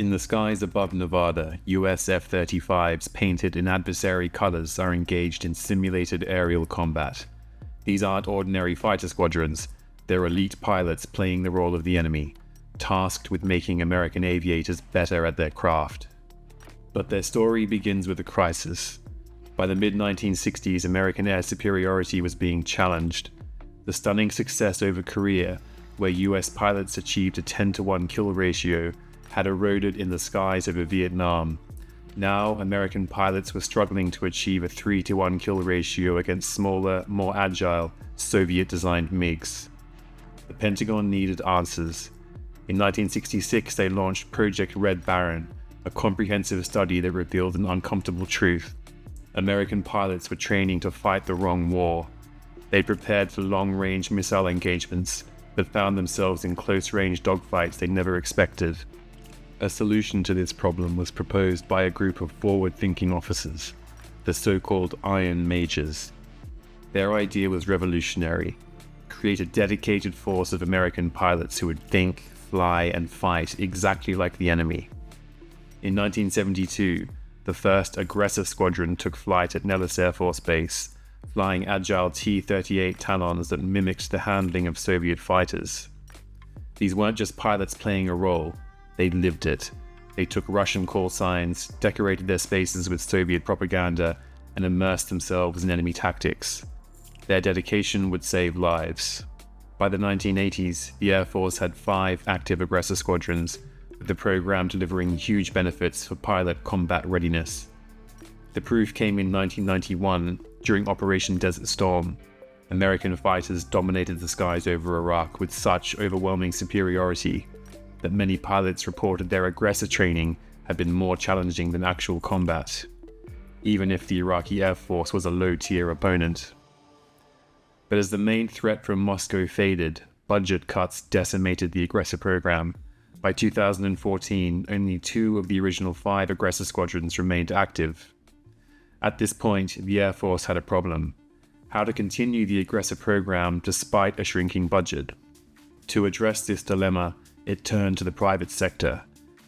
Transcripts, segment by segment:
In the skies above Nevada, US F-35s painted in adversary colors are engaged in simulated aerial combat. These aren't ordinary fighter squadrons, they're elite pilots playing the role of the enemy, tasked with making American aviators better at their craft. But their story begins with a crisis. By the mid-1960s, American air superiority was being challenged. The stunning success over Korea, where US pilots achieved a 10-to-1 kill ratio, had eroded in the skies over Vietnam. Now, American pilots were struggling to achieve a 3-to-1 kill ratio against smaller, more agile, Soviet-designed MiGs. The Pentagon needed answers. In 1966, they launched Project Red Baron, a comprehensive study that revealed an uncomfortable truth. American pilots were training to fight the wrong war. They prepared for long-range missile engagements, but found themselves in close-range dogfights they never expected. A solution to this problem was proposed by a group of forward-thinking officers, the so-called Iron Majors. Their idea was revolutionary: create a dedicated force of American pilots who would think, fly, and fight exactly like the enemy. In 1972, the first aggressor squadron took flight at Nellis Air Force Base, flying agile T-38 Talons that mimicked the handling of Soviet fighters. These weren't just pilots playing a role, they lived it. They took Russian call signs, decorated their spaces with Soviet propaganda, and immersed themselves in enemy tactics. Their dedication would save lives. By the 1980s, the Air Force had 5 active aggressor squadrons, with the program delivering huge benefits for pilot combat readiness. The proof came in 1991 during Operation Desert Storm. American fighters dominated the skies over Iraq with such overwhelming superiority that many pilots reported their aggressor training had been more challenging than actual combat, even if the Iraqi Air Force was a low-tier opponent. But as the main threat from Moscow faded, budget cuts decimated the aggressor program. By 2014, only 2 of the original 5 aggressor squadrons remained active. At this point, the Air Force had a problem: how to continue the aggressor program despite a shrinking budget. To address this dilemma, it turned to the private sector.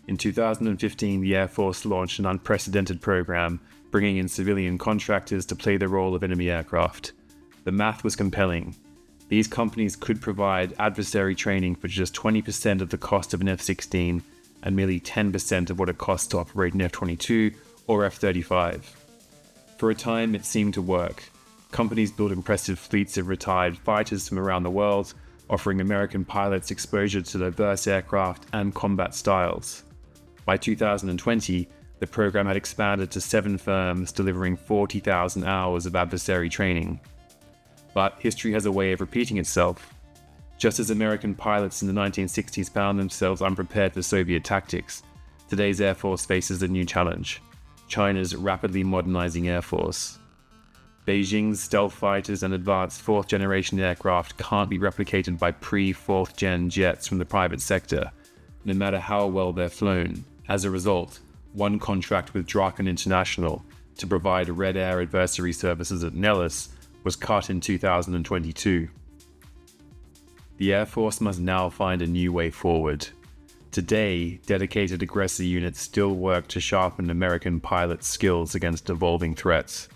In 2015, the Air Force launched an unprecedented program, bringing in civilian contractors to play the role of enemy aircraft. The math was compelling. These companies could provide adversary training for just 20% of the cost of an F-16 and merely 10% of what it costs to operate an F-22 or F-35. For a time, it seemed to work. Companies built impressive fleets of retired fighters from around the world, offering American pilots exposure to diverse aircraft and combat styles. By 2020, the program had expanded to 7 firms delivering 40,000 hours of adversary training. But history has a way of repeating itself. Just as American pilots in the 1960s found themselves unprepared for Soviet tactics, today's Air Force faces a new challenge: China's rapidly modernizing Air Force. Beijing's stealth fighters and advanced 4th-generation aircraft can't be replicated by pre-4th-gen jets from the private sector, no matter how well they're flown. As a result, one contract with Draken International to provide Red Air adversary services at Nellis was cut in 2022. The Air Force must now find a new way forward. Today, dedicated aggressor units still work to sharpen American pilots' skills against evolving threats.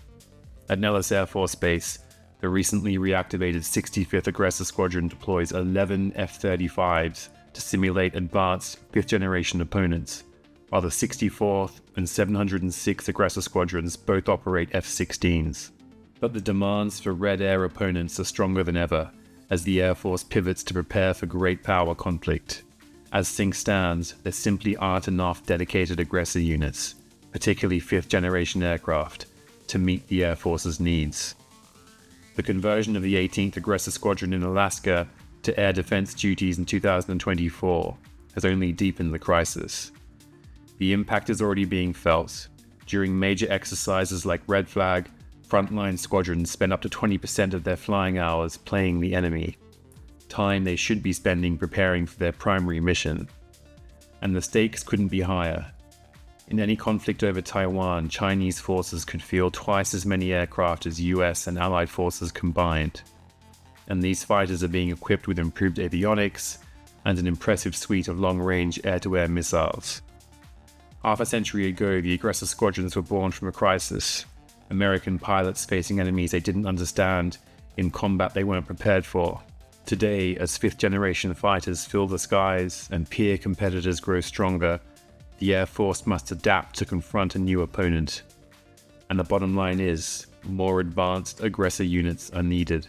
At Nellis Air Force Base, the recently reactivated 65th Aggressor Squadron deploys 11 F-35s to simulate advanced 5th-generation opponents, while the 64th and 706th Aggressor Squadrons both operate F-16s. But the demands for Red Air opponents are stronger than ever, as the Air Force pivots to prepare for great power conflict. As things stand, there simply aren't enough dedicated aggressor units, particularly 5th-generation aircraft, to meet the Air Force's needs. The conversion of the 18th Aggressor Squadron in Alaska to air defense duties in 2024 has only deepened the crisis. The impact is already being felt. During major exercises like Red Flag, frontline squadrons spend up to 20% of their flying hours playing the enemy, time they should be spending preparing for their primary mission. And the stakes couldn't be higher. In any conflict over Taiwan, Chinese forces could field twice as many aircraft as US and Allied forces combined. And these fighters are being equipped with improved avionics and an impressive suite of long-range air-to-air missiles. Half a century ago, the aggressor squadrons were born from a crisis. American pilots facing enemies they didn't understand in combat they weren't prepared for. Today, as fifth-generation fighters fill the skies and peer competitors grow stronger, the Air Force must adapt to confront a new opponent. And the bottom line is, more advanced aggressor units are needed.